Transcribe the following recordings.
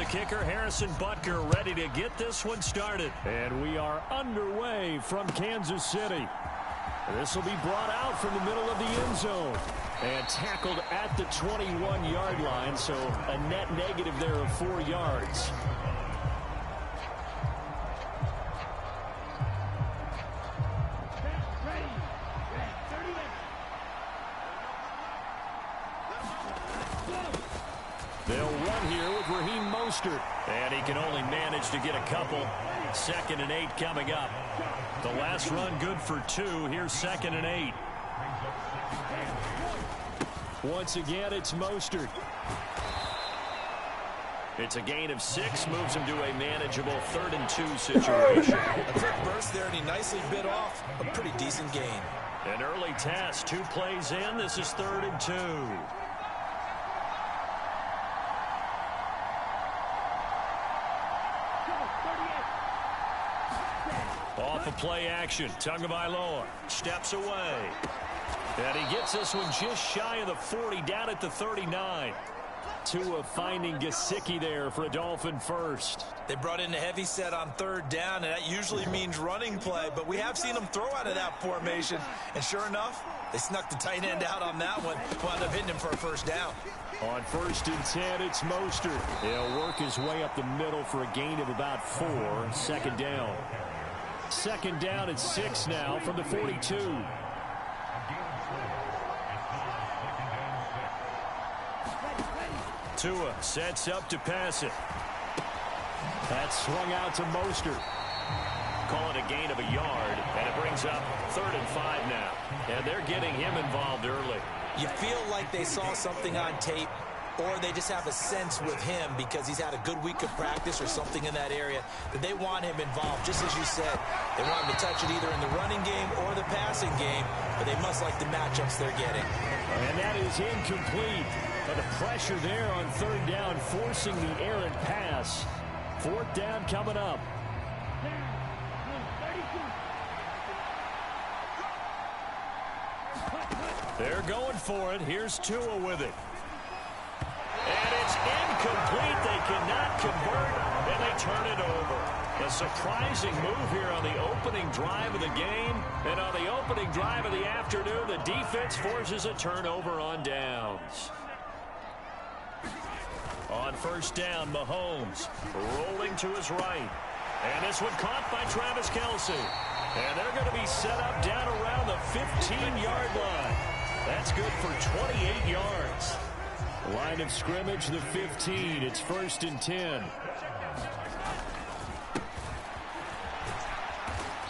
kicker, Harrison Butker, ready to get this one started. And we are underway from Kansas City. This will be brought out from the middle of the end zone. And tackled at the 21-yard line, so a net negative there of 4 yards. They'll run here with Raheem Mostert. And he can only manage to get a couple. 2nd and 8 coming up. The last run good for 2. Here's 2nd and 8. Once again, it's Mostert. It's a gain of 6, moves him to a manageable 3rd and 2 situation. A quick burst there, and he nicely bit off a pretty decent gain. An early task, 2 plays in. This is 3rd and 2. Off a play action. Tagovailoa steps away. And he gets this one just shy of the 40, down at the 39. Tua finding Gesicki there for a Dolphin first. They brought in a heavy set on 3rd down, and that usually means running play, but we have seen them throw out of that formation. And sure enough, they snuck the tight end out on that one, wound up hitting him for a 1st down. On 1st and 10, it's Mostert. He'll work his way up the middle for a gain of about 4. 2nd down. 2nd down at 6 now from the 42. Tua sets up to pass it. That's swung out to Mostert. Call it a gain of a yard, and it brings up 3rd and 5 now. And they're getting him involved early. You feel like they saw something on tape, or they just have a sense with him because he's had a good week of practice or something in that area that they want him involved. Just as you said, they want him to touch it either in the running game or the passing game, but they must like the matchups they're getting. And that is incomplete. But the pressure there on 3rd down, forcing the errant pass. 4th down coming up. They're going for it. Here's Tua with it. And it's incomplete. They cannot convert, and they turn it over. A surprising move here on the opening drive of the game. And on the opening drive of the afternoon, the defense forces a turnover on downs. On 1st down, Mahomes rolling to his right. And this one caught by Travis Kelce. And they're going to be set up down around the 15-yard line. That's good for 28 yards. Line of scrimmage, the 15. It's 1st and 10.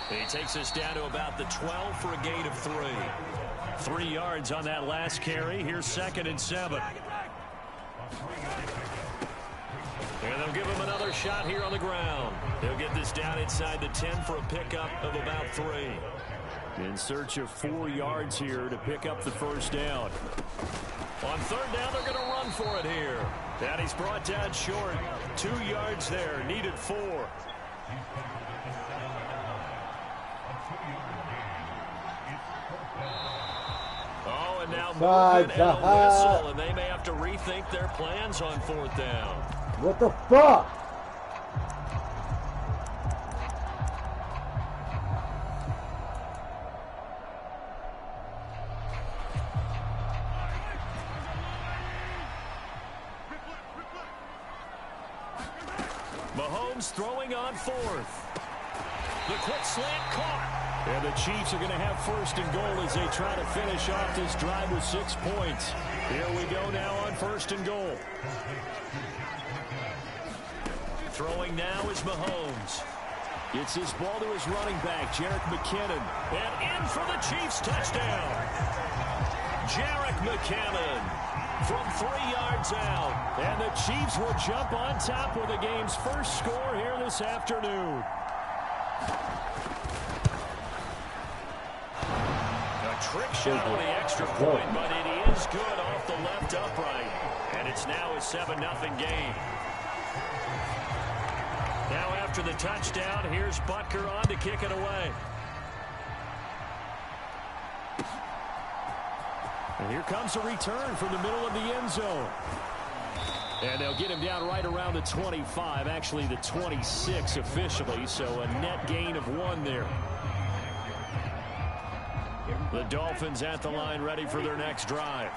He takes us down to about the 12 for a gain of 3. 3 yards on that last carry. Here's 2nd and 7. And they'll give him another shot here on the ground. They'll get this down inside the 10 for a pickup of about 3. In search of 4 yards here to pick up the 1st down. On 3rd down, they're going to run for it here. And he's brought down short. 2 yards there, needed 4. Oh, and now movement and a whistle, and they may have to rethink their plans on 4th down. What the fuck? Mahomes throwing on 4th. The quick slant caught. And the Chiefs are going to have 1st and goal as they try to finish off this drive with 6 points. Here we go now on 1st and goal. Throwing now is Mahomes. Gets this ball to his running back, Jerick McKinnon. And in for the Chiefs touchdown. Jerick McKinnon from 3 yards out. And the Chiefs will jump on top with the game's first score here this afternoon. A trick shot on the extra point, but it is good off the left upright. And it's now a 7-0 game. Now after the touchdown, here's Butker on to kick it away. And here comes a return from the middle of the end zone. And they'll get him down right around the 25, actually the 26 officially, so a net gain of 1 there. The Dolphins at the line ready for their next drive.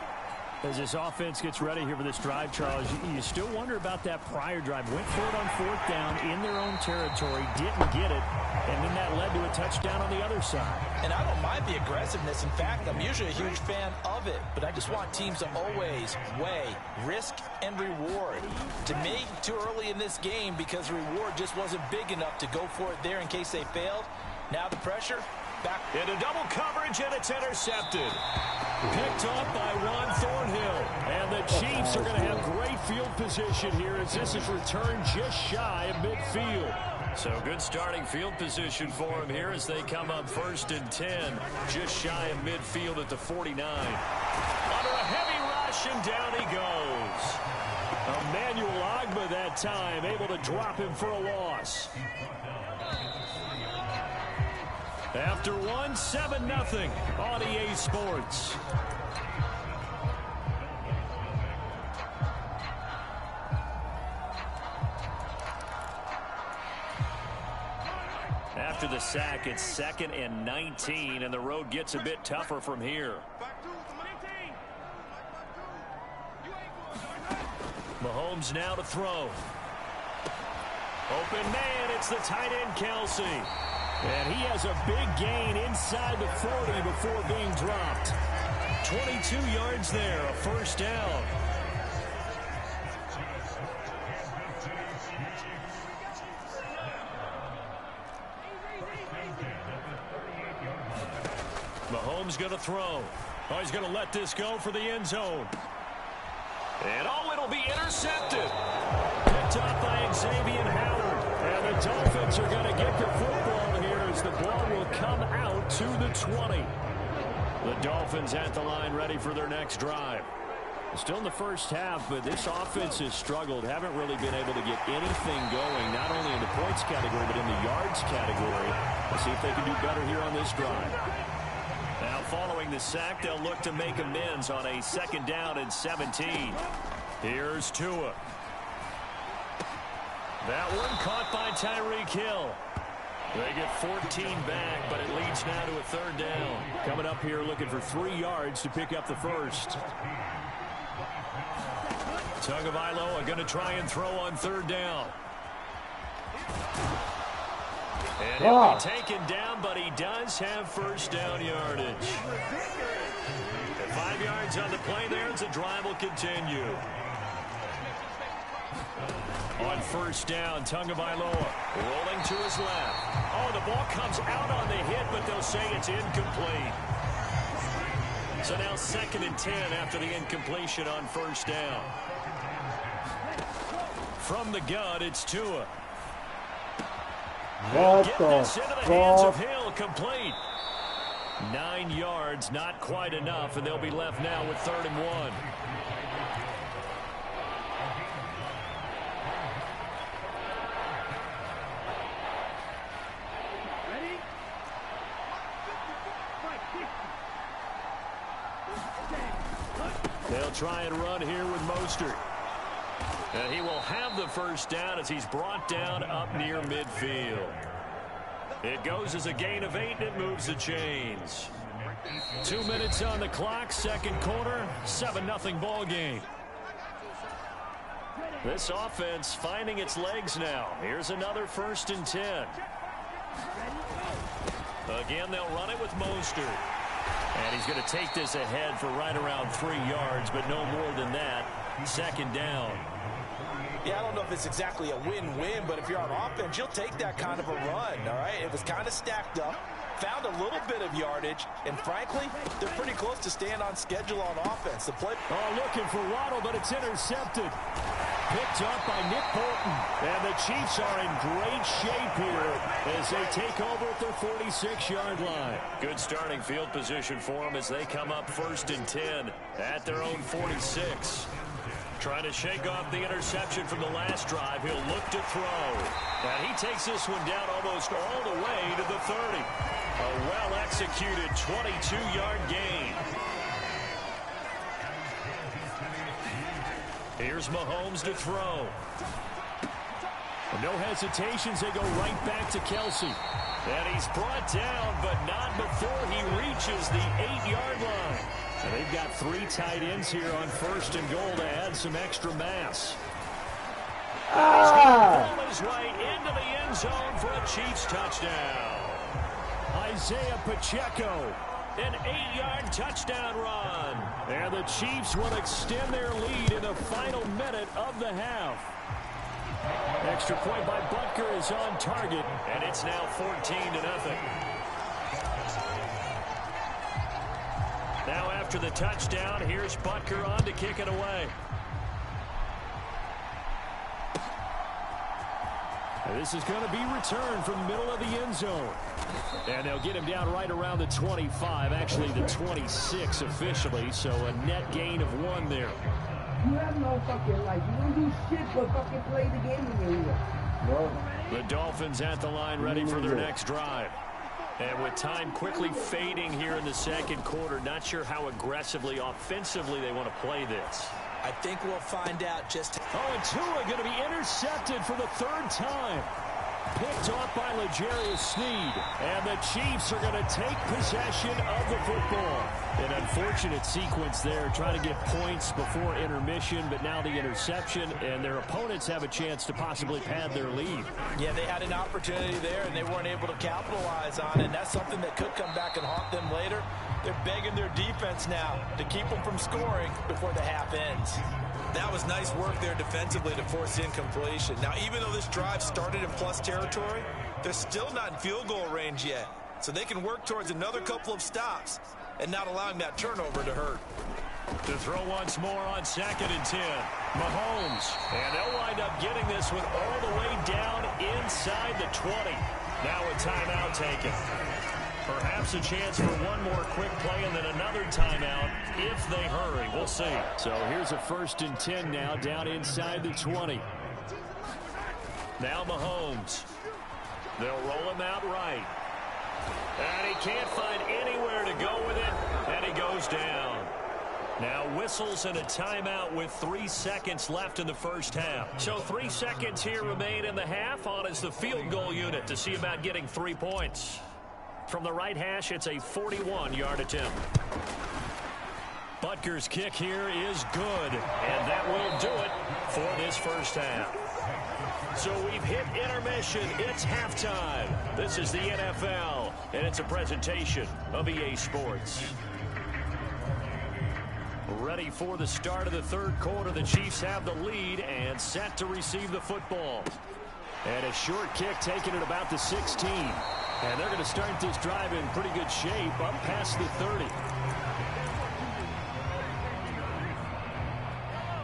As this offense gets ready here for this drive, Charles, you still wonder about that prior drive. Went for it on 4th down in their own territory, didn't get it, and then that led to a touchdown on the other side. And I don't mind the aggressiveness. In fact, I'm usually a huge fan of it, but I just want teams to always weigh risk and reward. To me, too early in this game because reward just wasn't big enough to go for it there in case they failed. Now the pressure. Back into double coverage, and it's intercepted. Picked up by Juan Thornhill. And the Chiefs are going to have great field position here as this is returned just shy of midfield. So good starting field position for them here as they come up 1st and 10. Just shy of midfield at the 49. Under a heavy rush, and down he goes. Emmanuel Ogbah that time, able to drop him for a loss. After 1, 7-0 on EA Sports. After the sack, it's 2nd and 19, and the road gets a bit tougher from here. Mahomes now to throw. Open man, it's the tight end Kelsey. And he has a big gain inside the 40 before being dropped. 22 yards there, a 1st down. Mahomes going to throw. Oh, he's going to let this go for the end zone. And it'll be intercepted. Picked up by Xavier Howard. And the Dolphins are going to get the football here as the ball will come out to the 20. The Dolphins at the line ready for their next drive. Still in the first half, but this offense has struggled. Haven't really been able to get anything going, not only in the points category, but in the yards category. Let's see if they can do better here on this drive. Now following the sack, they'll look to make amends on a 2nd down and 17. Here's Tua. That one caught by Tyreek Hill. They get 14 back, but it leads now to a 3rd down. Coming up here looking for 3 yards to pick up the first. Tagovailoa going to try and throw on 3rd down. And he'll be taken down, but he does have 1st down yardage. 5 yards on the play there as the drive will continue. On 1st down, Tagovailoa rolling to his left. Oh, the ball comes out on the hit, but they'll say it's incomplete. So now 2nd and 10 after the incompletion on 1st down. From the gun, it's Tua. Get this into the hands of Hill, complete. 9 yards, not quite enough, and they'll be left now with 3rd and 1. They'll try and run here with Mostert. And he will have the 1st down as he's brought down up near midfield. It goes as a gain of 8, and it moves the chains. 2 minutes on the clock, 2nd quarter, 7-0 ball game. This offense finding its legs now. Here's another 1st and 10. Again, they'll run it with Mostert. And he's going to take this ahead for right around 3 yards, but no more than that. 2nd down. Yeah, I don't know if it's exactly a win-win, but if you're on offense, you'll take that kind of a run, all right? It was kind of stacked up, found a little bit of yardage, and frankly, they're pretty close to staying on schedule on offense. The play. Oh, looking for Waddle, but it's intercepted. Picked up by Nick Bolton. And the Chiefs are in great shape here as they take over at their 46-yard line. Good starting field position for them as they come up 1st and 10 at their own 46. Trying to shake off the interception from the last drive. He'll look to throw. And he takes this one down almost all the way to the 30. A well-executed 22-yard gain. Here's Mahomes to throw. No hesitations, they go right back to Kelsey. And he's brought down, but not before he reaches the 8-yard line. And they've got 3 tight ends here on 1st and goal to add some extra mass. He's going to pull his way into the end zone for a Chiefs touchdown. Isaiah Pacheco. An 8-yard touchdown run. And the Chiefs will extend their lead in the final minute of the half. Extra point by Butker is on target. And it's now 14-0. Now after the touchdown, here's Butker on to kick it away. And this is going to be returned from the middle of the end zone. And they'll get him down right around the 25, actually the 26 officially, so a net gain of 1 there. You have no fucking life. You don't do shit but fucking play the game in here. Bro. The Dolphins at the line ready for their next drive. And with time quickly fading here in the second quarter, not sure how aggressively, offensively they want to play this. I think we'll find out just... Oh, and Tua going to be intercepted for the 3rd time. Picked off by L'Jarius Sneed. And the Chiefs are going to take possession of the football. An unfortunate sequence there, trying to get points before intermission, but now the interception, and their opponents have a chance to possibly pad their lead. Yeah, they had an opportunity there, and they weren't able to capitalize on it, and that's something that could come back and haunt them later. They're begging their defense now to keep them from scoring before the half ends. That was nice work there defensively to force incompletion. Now, even though this drive started in plus territory, they're still not in field goal range yet. So they can work towards another couple of stops and not allowing that turnover to hurt. To throw once more on 2nd and 10. Mahomes. And they'll wind up getting this one all the way down inside the 20. Now a timeout taken. Perhaps a chance for one more quick play and then another timeout if they hurry. We'll see. So here's a 1st and 10 now down inside the 20. Now Mahomes. They'll roll him out right. And he can't find anywhere to go with it. And he goes down. Now whistles and a timeout with 3 seconds left in the first half. So 3 seconds here remain in the half. On is the field goal unit to see about getting 3 points. From the right hash, it's a 41-yard attempt. Butker's kick here is good, and that will do it for this first half. So we've hit intermission. It's halftime. This is the NFL, and it's a presentation of EA Sports. Ready for the start of the 3rd quarter. The Chiefs have the lead and set to receive the football. And a short kick taken at about the 16. And they're going to start this drive in pretty good shape up past the 30.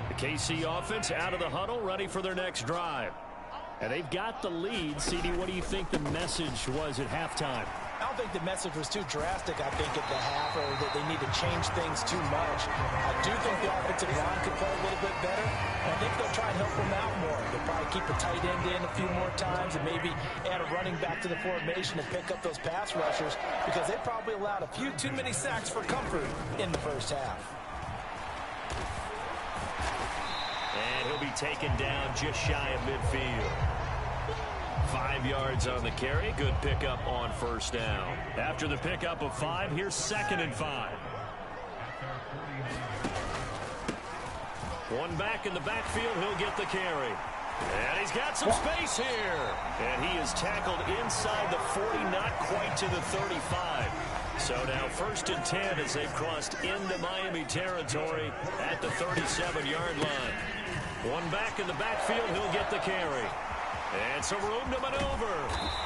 The KC offense out of the huddle, ready for their next drive. And they've got the lead. CD, what do you think the message was at halftime? I don't think the message was too drastic, I think, at the half, or that they need to change things too much. I do think the offensive line could play a little bit better, and I think they'll try and help them out more. They'll probably keep a tight end in a few more times and maybe add a running back to the formation and pick up those pass rushers, because they probably allowed a few too many sacks for comfort in the first half. And he'll be taken down just shy of midfield. 5 yards on the carry. Good pickup on first down. After the pickup of 5, here's 2nd and 5. One back in the backfield. He'll get the carry. And he's got some space here. And he is tackled inside the 40, not quite to the 35. So now 1st and 10 as they've crossed into Miami territory at the 37-yard line. One back in the backfield. He'll get the carry. And some room to maneuver.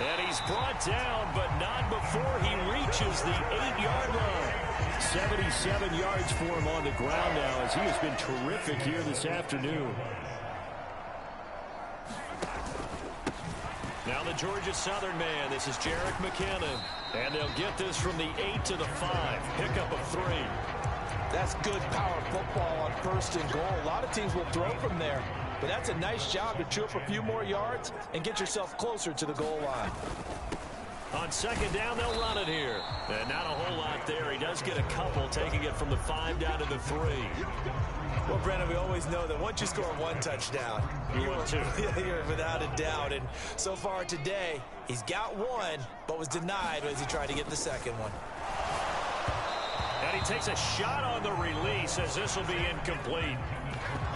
And he's brought down, but not before he reaches the 8-yard line. 77 yards for him on the ground now, as he has been terrific here this afternoon. Now the Georgia Southern man. This is Jerick McKinnon. And they'll get this from the 8 to the 5. Pickup of 3. That's good power football on 1st and goal. A lot of teams will throw from there. But that's a nice job to chew up a few more yards and get yourself closer to the goal line. On second down, they'll run it here. And not a whole lot there. He does get a couple, taking it from the 5 down to the 3. Well, Brandon, we always know that once you score one touchdown, you're without a doubt. And so far today, he's got one, but was denied as he tried to get the second one. And he takes a shot on the release as this will be incomplete.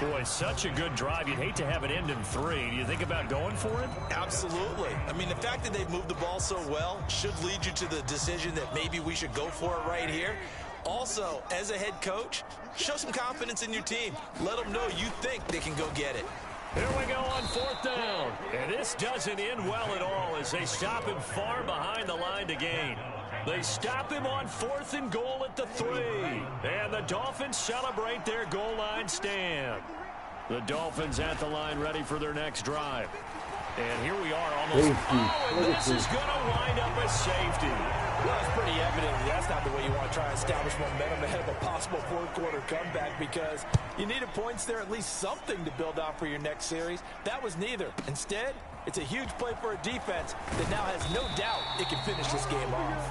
Boy, such a good drive. You'd hate to have it end in 3. Do you think about going for it? Absolutely. I mean, the fact that they've moved the ball so well should lead you to the decision that maybe we should go for it right here. Also, as a head coach, show some confidence in your team. Let them know you think they can go get it. Here we go on 4th down. And this doesn't end well at all as they stop him far behind the line to gain. They stop him on 4th and goal at the 3. And the Dolphins celebrate their goal line stand. The Dolphins at the line ready for their next drive. And here we are almost. Oh, and this is going to wind up as safety. Well, it's pretty evident that's not the way you want to try and establish momentum ahead of a possible fourth-quarter comeback because you needed points there, at least something to build on for your next series. That was neither. Instead, it's a huge play for a defense that now has no doubt it can finish this game off.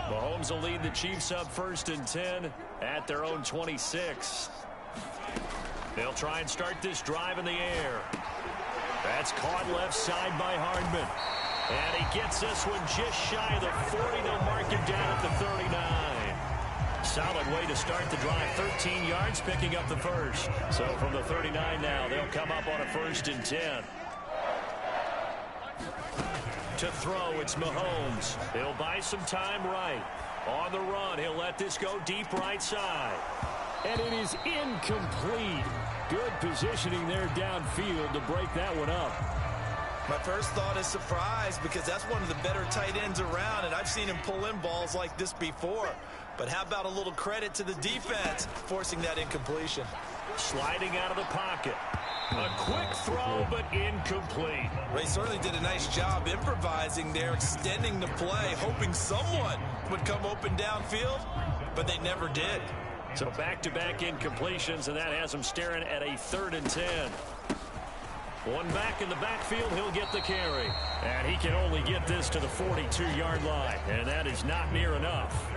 Mahomes will lead the Chiefs up 1st and 10 at their own 26. They'll try and start this drive in the air. That's caught left side by Hardman. And he gets this one just shy of the 40. They'll mark him down at the 39. Solid way to start the drive. 13 yards, picking up the first. So from the 39 now, they'll come up on a 1st and 10. To throw, it's Mahomes. He'll buy some time right. On the run, he'll let this go deep right side. And it is incomplete. Good positioning there downfield to break that one up. My first thought is surprise because that's one of the better tight ends around, and I've seen him pull in balls like this before. But how about a little credit to the defense forcing that incompletion? Sliding out of the pocket. A quick throw, but incomplete. Ray certainly did a nice job improvising there, extending the play, hoping someone would come open downfield, but they never did. So back-to-back incompletions, and that has him staring at a 3rd and 10. One back in the backfield, he'll get the carry. And he can only get this to the 42-yard line, and that is not near enough.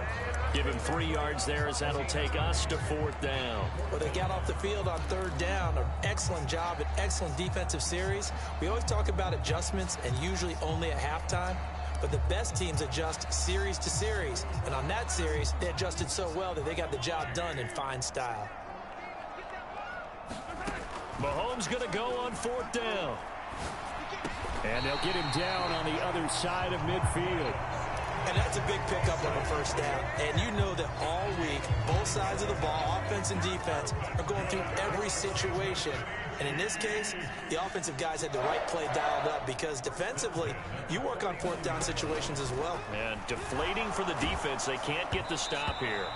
Give him 3 yards there as that'll take us to 4th down. Well, they got off the field on 3rd down. An excellent job, an excellent defensive series. We always talk about adjustments and usually only at halftime. But the best teams adjust series to series. And on that series, they adjusted so well that they got the job done in fine style. Mahomes going to go on 4th down. And they'll get him down on the other side of midfield. And that's a big pickup of a 1st down. And you know that all week, both sides of the ball, offense and defense, are going through every situation. And in this case, the offensive guys had the right play dialed up because defensively, you work on 4th down situations as well. And deflating for the defense. They can't get the stop here.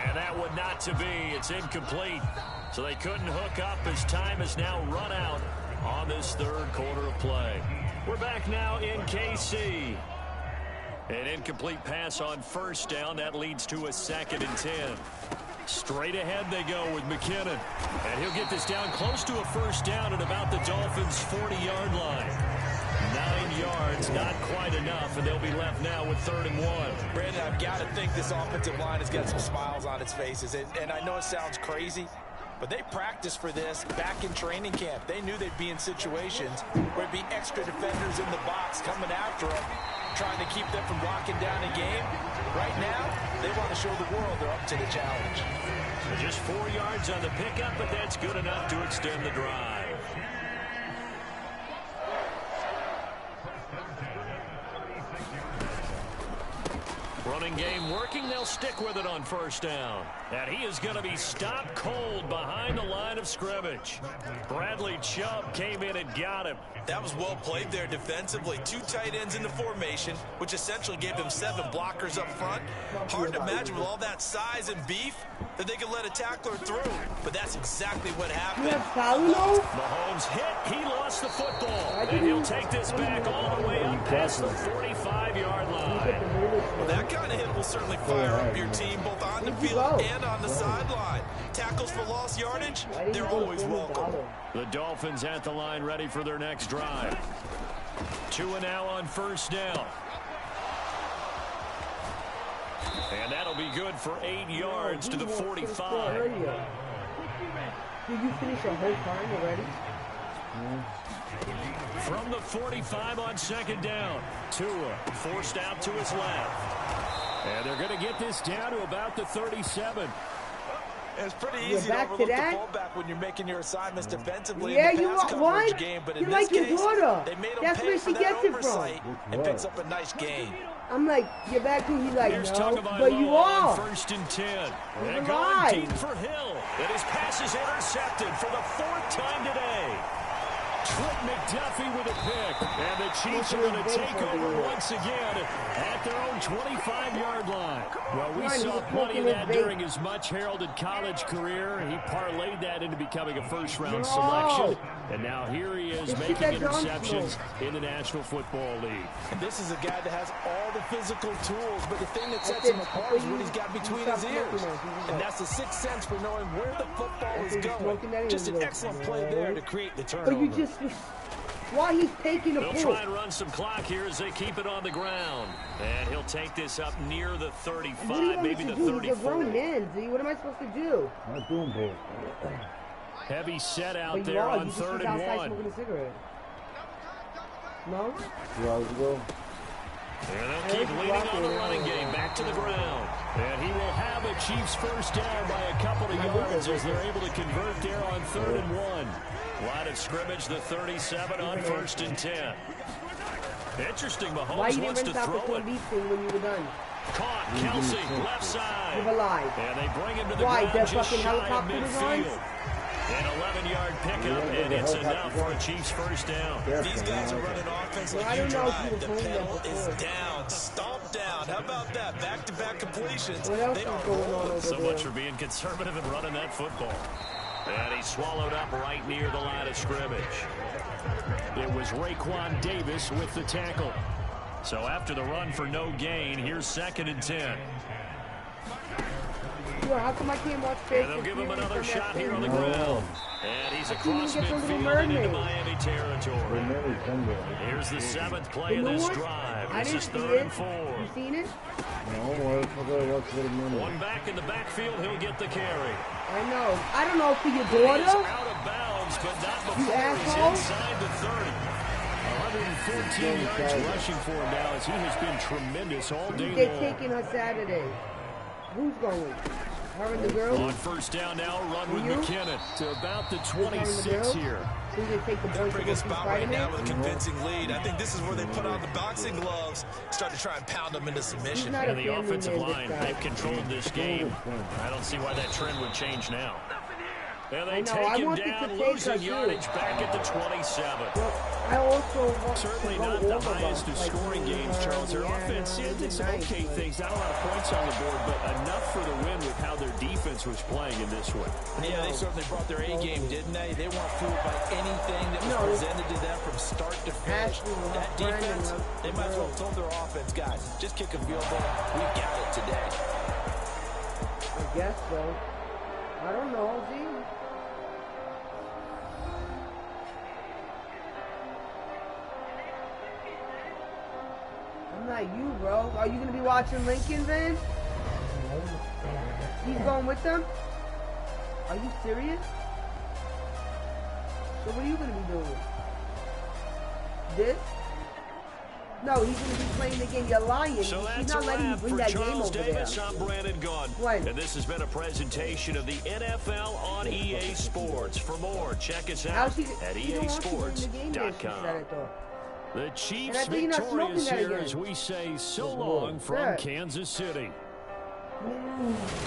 And that would not to be. It's incomplete. So they couldn't hook up as time has now run out on this 3rd quarter of play. We're back now in KC. An incomplete pass on 1st down. That leads to a 2nd and 10. Straight ahead they go with McKinnon. And he'll get this down close to a 1st down at about the Dolphins' 40-yard line. 9 yards, not quite enough, and they'll be left now with 3rd and 1. Brandon, I've got to think this offensive line has got some smiles on its faces. And I know it sounds crazy, but they practiced for this back in training camp. They knew they'd be in situations where it'd be extra defenders in the box coming after them, trying to keep them from locking down a game. Right now, they want to show the world they're up to the challenge. So just 4 yards on the pickup, but that's good enough to extend the drive. Running game working. They'll stick with it on 1st down. And he is going to be stopped cold behind the line of scrimmage. Bradley Chubb came in and got him. That was well played there defensively. 2 tight ends in the formation, which essentially gave them 7 blockers up front. Hard to imagine with all that size and beef that they could let a tackler through. But that's exactly what happened. Mahomes hit. He lost the football. And he'll take this back all the way up past the 45-yard line. Well, that kind of hit will certainly fire up your team both on the field and on the sideline. Tackles for lost yardage, they're always welcome. The Dolphins at the line ready for their next drive. 2 and now on first down. And that'll be good for 8 yards to the 45. Did you finish your whole time already? From the 45 on second down, Tua forced out to his left. And they're going to get this down to about the 37. It's pretty easy to overlook the fullback when you're making your assignments defensively yeah, in the pass coverage game, but in this case, they made him pay for that oversight and picks up a nice gain. I'm like, you're back to he's like, Here's no, but you are. First and 10. And going deep for Hill. And his pass is intercepted for the 4th time today. Trent McDuffie with a pick. And the Chiefs are going to take over once again at their own 25-yard line. Well, we saw plenty of that during his much-heralded college career. He parlayed that into becoming a first-round selection. And now here he is making interceptions in the National Football League. And this is a guy that has all the physical tools, but the thing that sets him apart is what he's got between his ears. And that's the sixth sense for knowing where the football is going. Just an excellent play there to create the turnover. But you just... Why he's taking a pull? They'll try and run some clock here as they keep it on the ground. And he'll take this up near the 35, maybe the 34. He's a grown man, Z. What am I supposed to do? Not doing both. Heavy set out there on 3rd and 1. Smoking a cigarette. No? 2 hours ago. And they'll keep leaning on the running game back to the ground. And he will have a Chiefs first down by a couple of yards as they're able to convert there on 3rd and 1. Line of scrimmage, the 37 on 1st and 10. Interesting, Mahomes wants to throw it. When you were done? Caught, Kelsey, left side. You're alive. And they bring him to the ground just shy of midfield. An 11-yard pickup, and it's enough for a Chiefs first down. These guys are running offense like you drive. The pedal is down, stomped down. How about that? Back-to-back completions. What else is going on over So there? much for being conservative and running that football. And he's swallowed up right near the line of scrimmage. It was Raekwon Davis with the tackle. So after the run for no gain, here's 2nd and 10. Yo, how come I can't watch Facebook? And they'll give him another shot here on the ground. And he's across midfield and into Miami territory. Here's the 7th play of this drive. This is 3rd and 4. You seen it? No, One back in the backfield, he'll get the carry. I know. I don't know for your He's daughter. out of bounds, but not before he's inside the 30. 114 yards rushing for him now as he has been tremendous all day long. They're taking her Saturday. Who's going? Her and the girl? On first down now, run with McKinnon to about the 26 here. They're bringing a spot right now with a convincing lead. I think this is where they put on the boxing gloves, start to try and pound them into submission. And the offensive line, they've controlled this game. I don't see why that trend would change now. And they take him down, losing yardage back at the 27. I also certainly not the highest of scoring games, Charles. Their offense did some okay things, not a lot of points on the board, but enough for the win with how their defense was playing in this one. Yeah, they certainly brought their A game, didn't they? They weren't fooled by anything that was presented to them from start to finish. That defense, they might as well have told their offense, guys, just kick a field goal. We've got it today. I guess so. I don't know, Z. I'm not you, bro. Are you going to be watching Lincoln then? He's going with them? Are you serious? So what are you going to be doing? This? No, he's going to be playing the game. You're lying. So he's not letting you bring that game over Davis, there. I'm Brandon Gunn. When? And this has been a presentation of the NFL on EA Sports. For more, check us out at easports.com. The Chiefs victorious here as we say so long from Kansas City.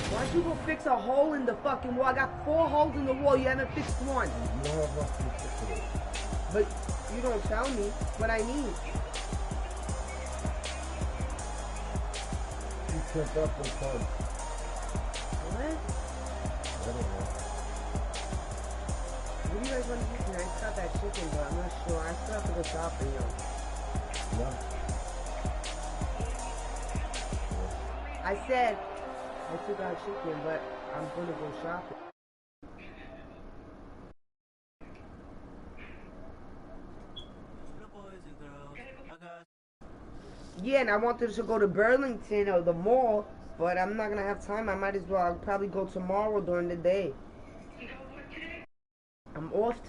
Why'd you go fix a hole in the fucking wall? I got 4 holes in the wall. You haven't fixed one. But you don't tell me what I need. What? What do you guys want to eat tonight? I got that chicken, but I'm not sure. I still have to go shopping, yo. I said I still got chicken, but I'm gonna go shopping. Yeah, and I wanted to go to Burlington or the mall, but I'm not gonna have time. I might as well. I'll probably go tomorrow during the day. I'm off